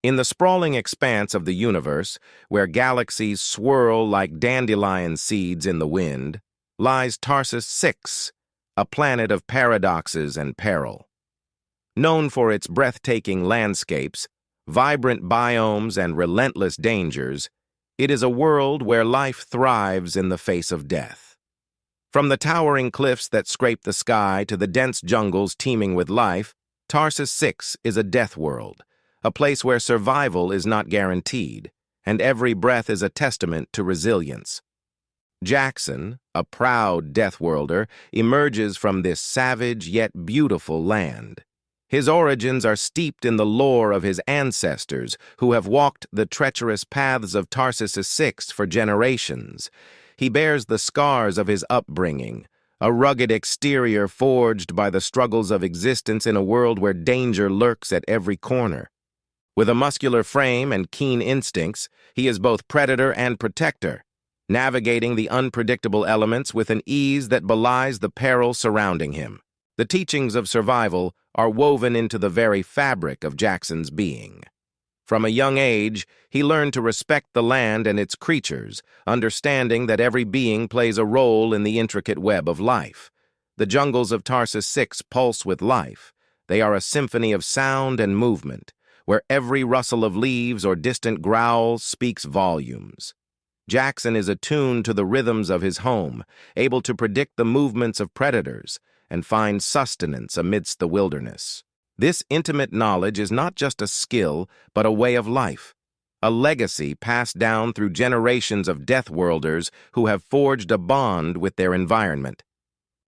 In the sprawling expanse of the universe, where galaxies swirl like dandelion seeds in the wind, lies Tarsus 6, a planet of paradoxes and peril. Known for its breathtaking landscapes, vibrant biomes, and relentless dangers, it is a world where life thrives in the face of death. From the towering cliffs that scrape the sky to the dense jungles teeming with life, Tarsus 6 is a death world, a place where survival is not guaranteed, and every breath is a testament to resilience. Jackson, a proud Deathworlder, emerges from this savage yet beautiful land. His origins are steeped in the lore of his ancestors, who have walked the treacherous paths of Tarsus 6 for generations. He bears the scars of his upbringing, a rugged exterior forged by the struggles of existence in a world where danger lurks at every corner. With a muscular frame and keen instincts, he is both predator and protector, navigating the unpredictable elements with an ease that belies the peril surrounding him. The teachings of survival are woven into the very fabric of Jackson's being. From a young age, he learned to respect the land and its creatures, understanding that every being plays a role in the intricate web of life. The jungles of Tarsus 6 pulse with life. They are a symphony of sound and movement, where every rustle of leaves or distant growl speaks volumes. Jackson is attuned to the rhythms of his home, able to predict the movements of predators, and find sustenance amidst the wilderness. This intimate knowledge is not just a skill, but a way of life, a legacy passed down through generations of Deathworlders who have forged a bond with their environment.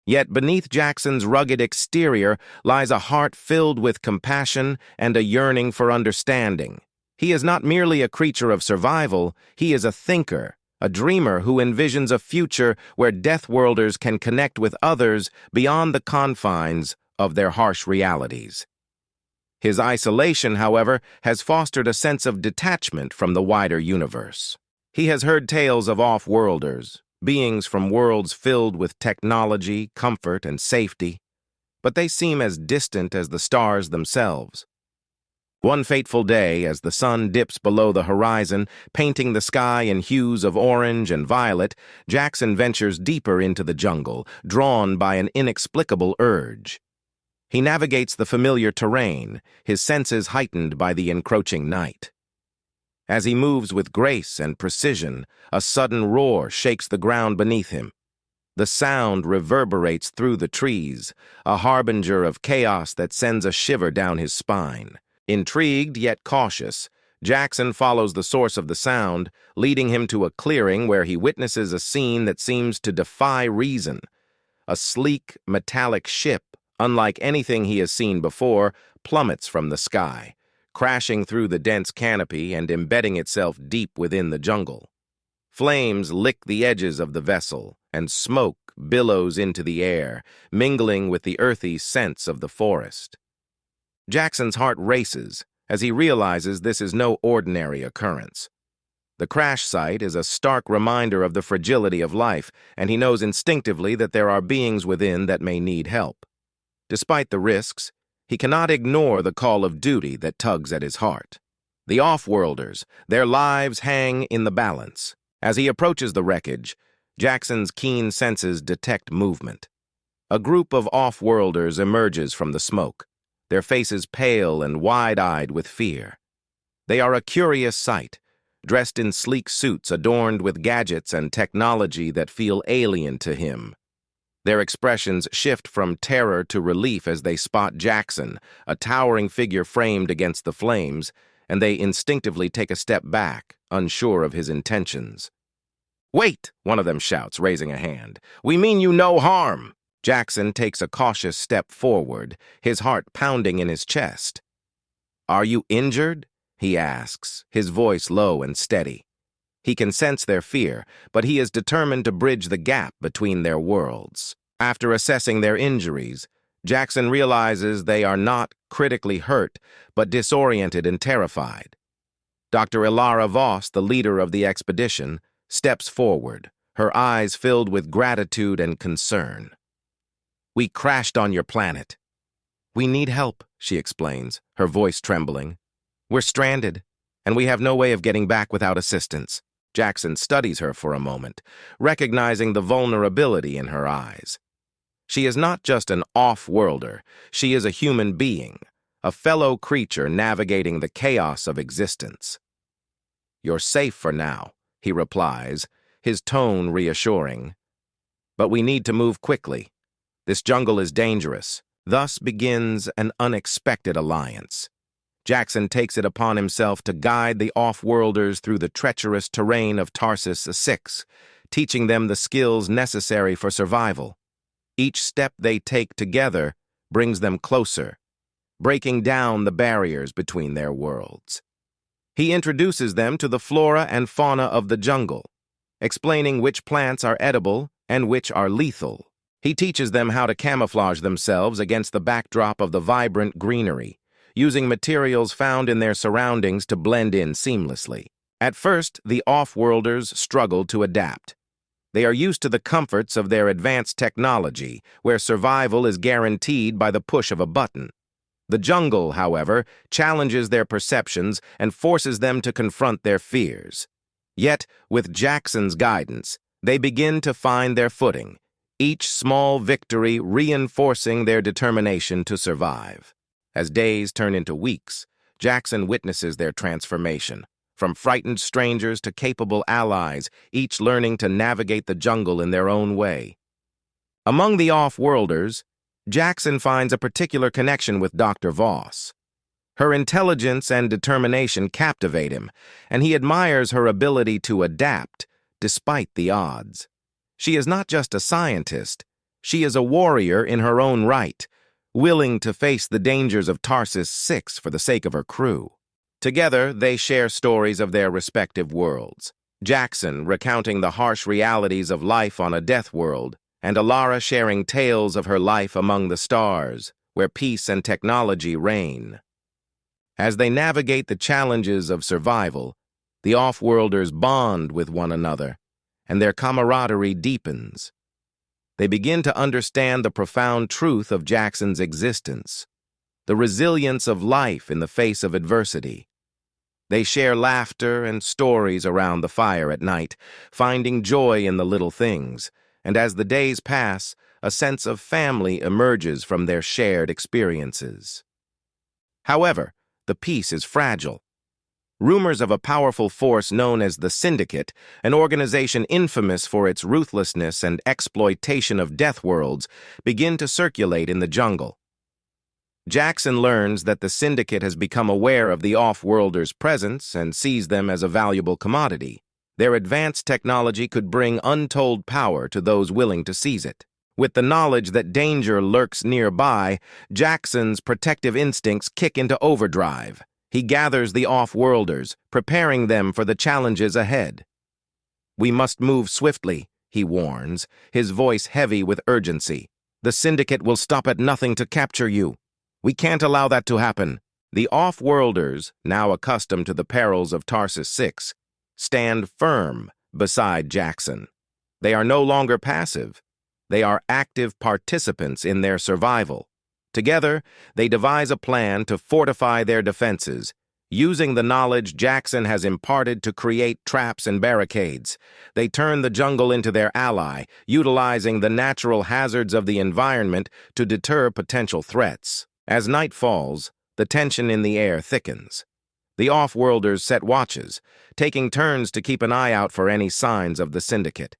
Yet beneath Jackson's rugged exterior lies a heart filled with compassion and a yearning for understanding. He is not merely a creature of survival, he is a thinker, a dreamer who envisions a future where Deathworlders can connect with others beyond the confines of their harsh realities. His isolation, however, has fostered a sense of detachment from the wider universe. He has heard tales of off-worlders, beings from worlds filled with technology, comfort, and safety, but they seem as distant as the stars themselves. One fateful day, as the sun dips below the horizon, painting the sky in hues of orange and violet, Jackson ventures deeper into the jungle, drawn by an inexplicable urge. He navigates the familiar terrain, his senses heightened by the encroaching night. As he moves with grace and precision, a sudden roar shakes the ground beneath him. The sound reverberates through the trees, a harbinger of chaos that sends a shiver down his spine. Intrigued yet cautious, Jackson follows the source of the sound, leading him to a clearing where he witnesses a scene that seems to defy reason. A sleek, metallic ship, unlike anything he has seen before, plummets from the sky, crashing through the dense canopy and embedding itself deep within the jungle. Flames lick the edges of the vessel, and smoke billows into the air, mingling with the earthy scents of the forest. Jackson's heart races as he realizes this is no ordinary occurrence. The crash site is a stark reminder of the fragility of life, and he knows instinctively that there are beings within that may need help. Despite the risks, he cannot ignore the call of duty that tugs at his heart. The off-worlders, their lives hang in the balance. As he approaches the wreckage, Jackson's keen senses detect movement. A group of off-worlders emerges from the smoke, their faces pale and wide-eyed with fear. They are a curious sight, dressed in sleek suits adorned with gadgets and technology that feel alien to him. Their expressions shift from terror to relief as they spot Jackson, a towering figure framed against the flames, and they instinctively take a step back, unsure of his intentions. "Wait!" one of them shouts, raising a hand. "We mean you no harm!" Jackson takes a cautious step forward, his heart pounding in his chest. "Are you injured?" he asks, his voice low and steady. He can sense their fear, but he is determined to bridge the gap between their worlds. After assessing their injuries, Jackson realizes they are not critically hurt, but disoriented and terrified. Dr. Ilara Voss, the leader of the expedition, steps forward, her eyes filled with gratitude and concern. "We crashed on your planet. We need help," she explains, her voice trembling. We're stranded, and we have no way of getting back without assistance. Jackson studies her for a moment, recognizing the vulnerability in her eyes. She is not just an off-worlder, she is a human being, a fellow creature navigating the chaos of existence. "You're safe for now," he replies, his tone reassuring. "But we need to move quickly. This jungle is dangerous." Thus begins an unexpected alliance. Jackson takes it upon himself to guide the off-worlders through the treacherous terrain of Tarsus 6, teaching them the skills necessary for survival. Each step they take together brings them closer, breaking down the barriers between their worlds. He introduces them to the flora and fauna of the jungle, explaining which plants are edible and which are lethal. He teaches them how to camouflage themselves against the backdrop of the vibrant greenery, using materials found in their surroundings to blend in seamlessly. At first, the off-worlders struggle to adapt. They are used to the comforts of their advanced technology, where survival is guaranteed by the push of a button. The jungle, however, challenges their perceptions and forces them to confront their fears. Yet, with Jackson's guidance, they begin to find their footing, each small victory reinforcing their determination to survive. As days turn into weeks, Jackson witnesses their transformation. From frightened strangers to capable allies, each learning to navigate the jungle in their own way. Among the off-worlders, Jackson finds a particular connection with Dr. Voss. Her intelligence and determination captivate him, and he admires her ability to adapt despite the odds. She is not just a scientist, she is a warrior in her own right, willing to face the dangers of Tarsus 6 for the sake of her crew. Together, they share stories of their respective worlds. Jackson recounting the harsh realities of life on a Deathworld, and Alara sharing tales of her life among the stars, where peace and technology reign. As they navigate the challenges of survival, the off-worlders bond with one another, and their camaraderie deepens. They begin to understand the profound truth of Jackson's existence, the resilience of life in the face of adversity. They share laughter and stories around the fire at night, finding joy in the little things, and as the days pass, a sense of family emerges from their shared experiences. However, the peace is fragile. Rumors of a powerful force known as the Syndicate, an organization infamous for its ruthlessness and exploitation of Deathworlds, begin to circulate in the jungle. Jackson learns that the Syndicate has become aware of the off-worlders' presence and sees them as a valuable commodity. Their advanced technology could bring untold power to those willing to seize it. With the knowledge that danger lurks nearby, Jackson's protective instincts kick into overdrive. He gathers the off-worlders, preparing them for the challenges ahead. "We must move swiftly," he warns, his voice heavy with urgency. "The Syndicate will stop at nothing to capture you. We can't allow that to happen." The off-worlders, now accustomed to the perils of Tarsus 6, stand firm beside Jackson. They are no longer passive. They are active participants in their survival. Together, they devise a plan to fortify their defenses, using the knowledge Jackson has imparted to create traps and barricades. They turn the jungle into their ally, utilizing the natural hazards of the environment to deter potential threats. As night falls, the tension in the air thickens. The off-worlders set watches, taking turns to keep an eye out for any signs of the Syndicate.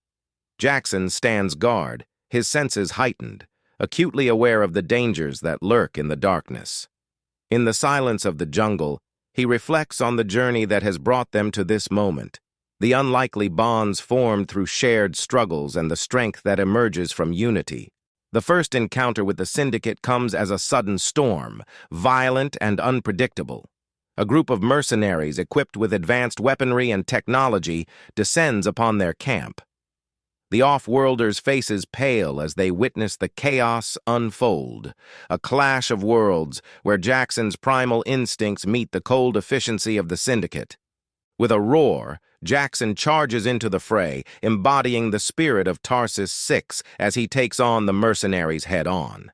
Jackson stands guard, his senses heightened, acutely aware of the dangers that lurk in the darkness. In the silence of the jungle, he reflects on the journey that has brought them to this moment, the unlikely bonds formed through shared struggles and the strength that emerges from unity. The first encounter with the Syndicate comes as a sudden storm, violent and unpredictable. A group of mercenaries equipped with advanced weaponry and technology descends upon their camp. The off-worlders' faces pale as they witness the chaos unfold, a clash of worlds where Jackson's primal instincts meet the cold efficiency of the Syndicate. With a roar, Jackson charges into the fray, embodying the spirit of Tarsus 6 as he takes on the mercenaries head-on.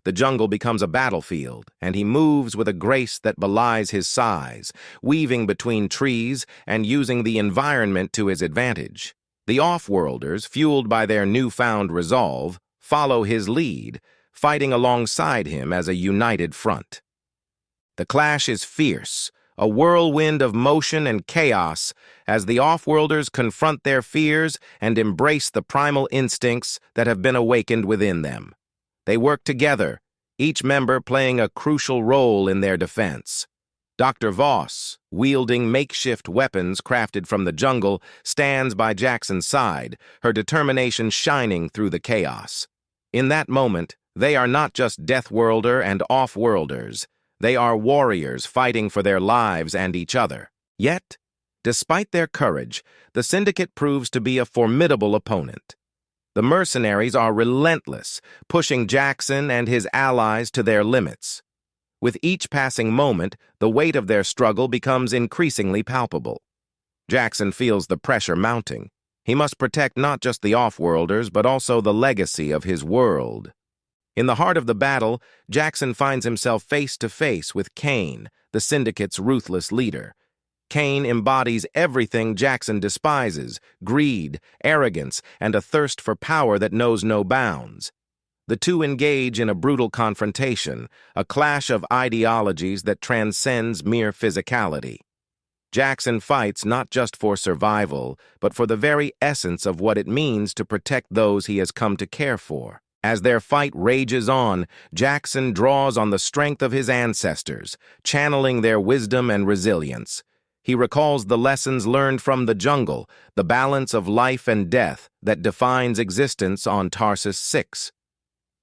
The jungle becomes a battlefield, and he moves with a grace that belies his size, weaving between trees and using the environment to his advantage. The off-worlders, fueled by their newfound resolve, follow his lead, fighting alongside him as a united front. The clash is fierce, a whirlwind of motion and chaos as the off-worlders confront their fears and embrace the primal instincts that have been awakened within them. They work together, each member playing a crucial role in their defense. Dr. Voss, wielding makeshift weapons crafted from the jungle, stands by Jackson's side, her determination shining through the chaos. In that moment, they are not just Deathworlder and off-worlders. They are warriors fighting for their lives and each other. Yet, despite their courage, the Syndicate proves to be a formidable opponent. The mercenaries are relentless, pushing Jackson and his allies to their limits. With each passing moment, the weight of their struggle becomes increasingly palpable. Jackson feels the pressure mounting. He must protect not just the off-worlders, but also the legacy of his world. In the heart of the battle, Jackson finds himself face to face with Kane, the Syndicate's ruthless leader. Kane embodies everything Jackson despises: greed, arrogance, and a thirst for power that knows no bounds. The two engage in a brutal confrontation, a clash of ideologies that transcends mere physicality. Jackson fights not just for survival, but for the very essence of what it means to protect those he has come to care for. As their fight rages on, Jackson draws on the strength of his ancestors, channeling their wisdom and resilience. He recalls the lessons learned from the jungle, the balance of life and death that defines existence on Tarsus 6.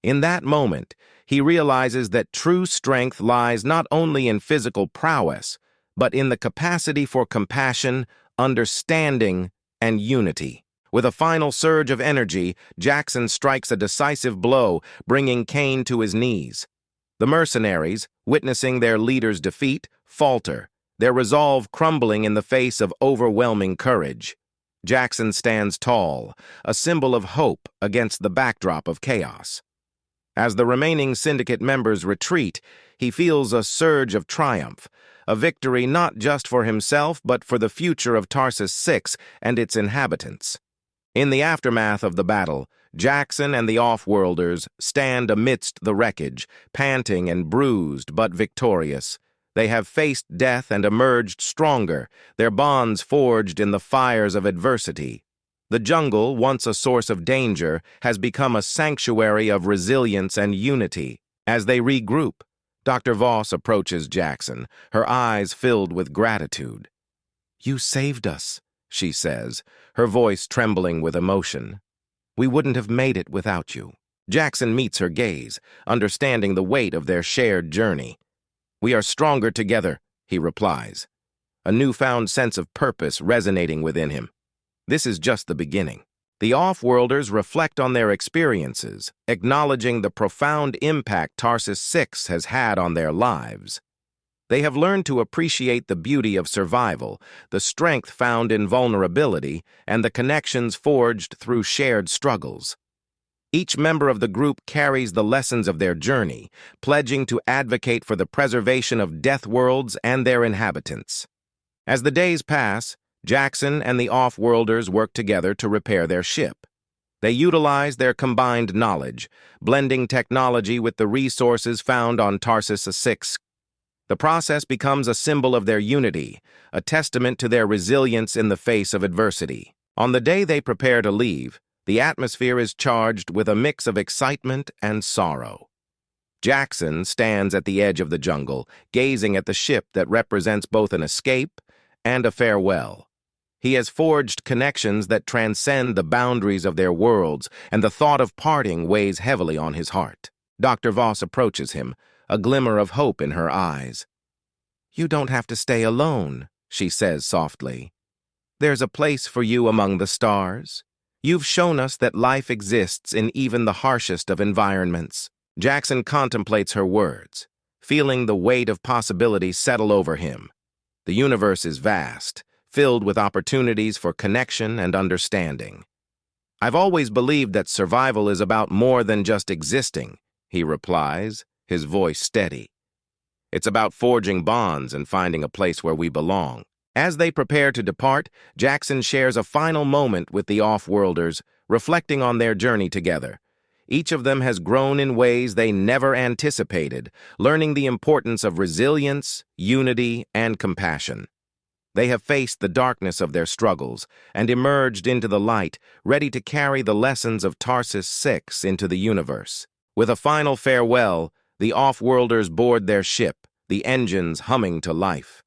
In that moment, he realizes that true strength lies not only in physical prowess, but in the capacity for compassion, understanding, and unity. With a final surge of energy, Jackson strikes a decisive blow, bringing Kane to his knees. The mercenaries, witnessing their leader's defeat, falter, their resolve crumbling in the face of overwhelming courage. Jackson stands tall, a symbol of hope against the backdrop of chaos. As the remaining Syndicate members retreat, he feels a surge of triumph, a victory not just for himself but for the future of Tarsus 6 and its inhabitants. In the aftermath of the battle, Jackson and the off-worlders stand amidst the wreckage, panting and bruised but victorious. They have faced death and emerged stronger, their bonds forged in the fires of adversity. The jungle, once a source of danger, has become a sanctuary of resilience and unity. As they regroup, Dr. Voss approaches Jackson, her eyes filled with gratitude. "You saved us," she says, her voice trembling with emotion. "We wouldn't have made it without you." Jackson meets her gaze, understanding the weight of their shared journey. "We are stronger together," he replies, a newfound sense of purpose resonating within him. This is just the beginning. The off-worlders reflect on their experiences, acknowledging the profound impact Tarsus 6 has had on their lives. They have learned to appreciate the beauty of survival, the strength found in vulnerability, and the connections forged through shared struggles. Each member of the group carries the lessons of their journey, pledging to advocate for the preservation of Deathworlds and their inhabitants. As the days pass, Jackson and the off-worlders work together to repair their ship. They utilize their combined knowledge, blending technology with the resources found on Tarsus 6. The process becomes a symbol of their unity, a testament to their resilience in the face of adversity. On the day they prepare to leave, the atmosphere is charged with a mix of excitement and sorrow. Jackson stands at the edge of the jungle, gazing at the ship that represents both an escape and a farewell. He has forged connections that transcend the boundaries of their worlds, and the thought of parting weighs heavily on his heart. Dr. Voss approaches him, a glimmer of hope in her eyes. "You don't have to stay alone," she says softly. "There's a place for you among the stars. You've shown us that life exists in even the harshest of environments." Jackson contemplates her words, feeling the weight of possibility settle over him. The universe is vast, filled with opportunities for connection and understanding. "I've always believed that survival is about more than just existing. he replies, his voice steady. It's about forging bonds and finding a place where we belong. As they prepare to depart, Jackson shares a final moment with the off-worlders, reflecting on their journey together. Each of them has grown in ways they never anticipated, learning the importance of resilience, unity, and compassion. They have faced the darkness of their struggles and emerged into the light, ready to carry the lessons of Tarsus 6 into the universe. With a final farewell, the off-worlders board their ship, the engines humming to life.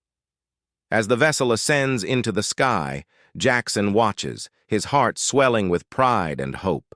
As the vessel ascends into the sky, Jackson watches, his heart swelling with pride and hope.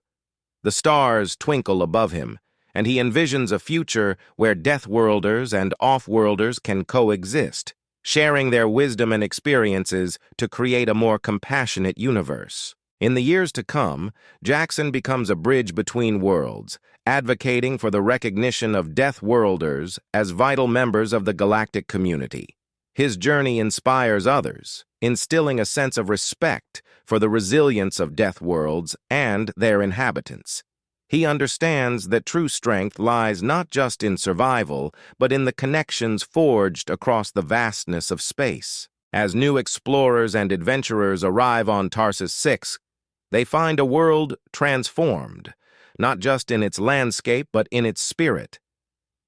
The stars twinkle above him, and he envisions a future where Deathworlders and off-worlders can coexist, sharing their wisdom and experiences to create a more compassionate universe. In the years to come, Jackson becomes a bridge between worlds, advocating for the recognition of Deathworlders as vital members of the galactic community. His journey inspires others, instilling a sense of respect for the resilience of Deathworlds and their inhabitants. He understands that true strength lies not just in survival, but in the connections forged across the vastness of space. As new explorers and adventurers arrive on Tarsus 6, they find a world transformed, not just in its landscape, but in its spirit.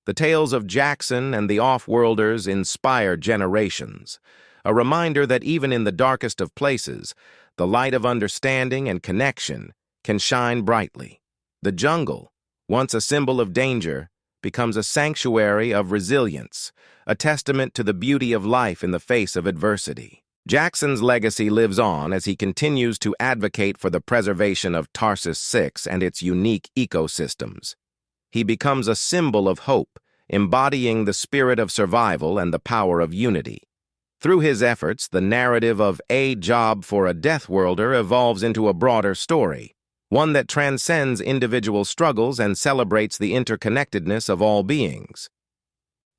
The tales of Jackson and the off-worlders inspire generations, a reminder that even in the darkest of places, the light of understanding and connection can shine brightly. The jungle, once a symbol of danger, becomes a sanctuary of resilience, a testament to the beauty of life in the face of adversity. Jackson's legacy lives on as he continues to advocate for the preservation of Tarsus 6 and its unique ecosystems. He becomes a symbol of hope, embodying the spirit of survival and the power of unity. Through his efforts, the narrative of A Job for a Deathworlder evolves into a broader story, one that transcends individual struggles and celebrates the interconnectedness of all beings.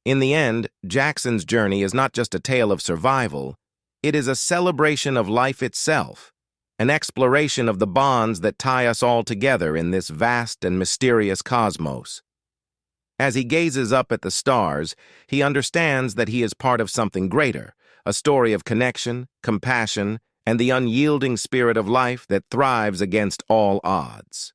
In the end, Jackson's journey is not just a tale of survival, it is a celebration of life itself, an exploration of the bonds that tie us all together in this vast and mysterious cosmos. As he gazes up at the stars, he understands that he is part of something greater, a story of connection, compassion, and the unyielding spirit of life that thrives against all odds.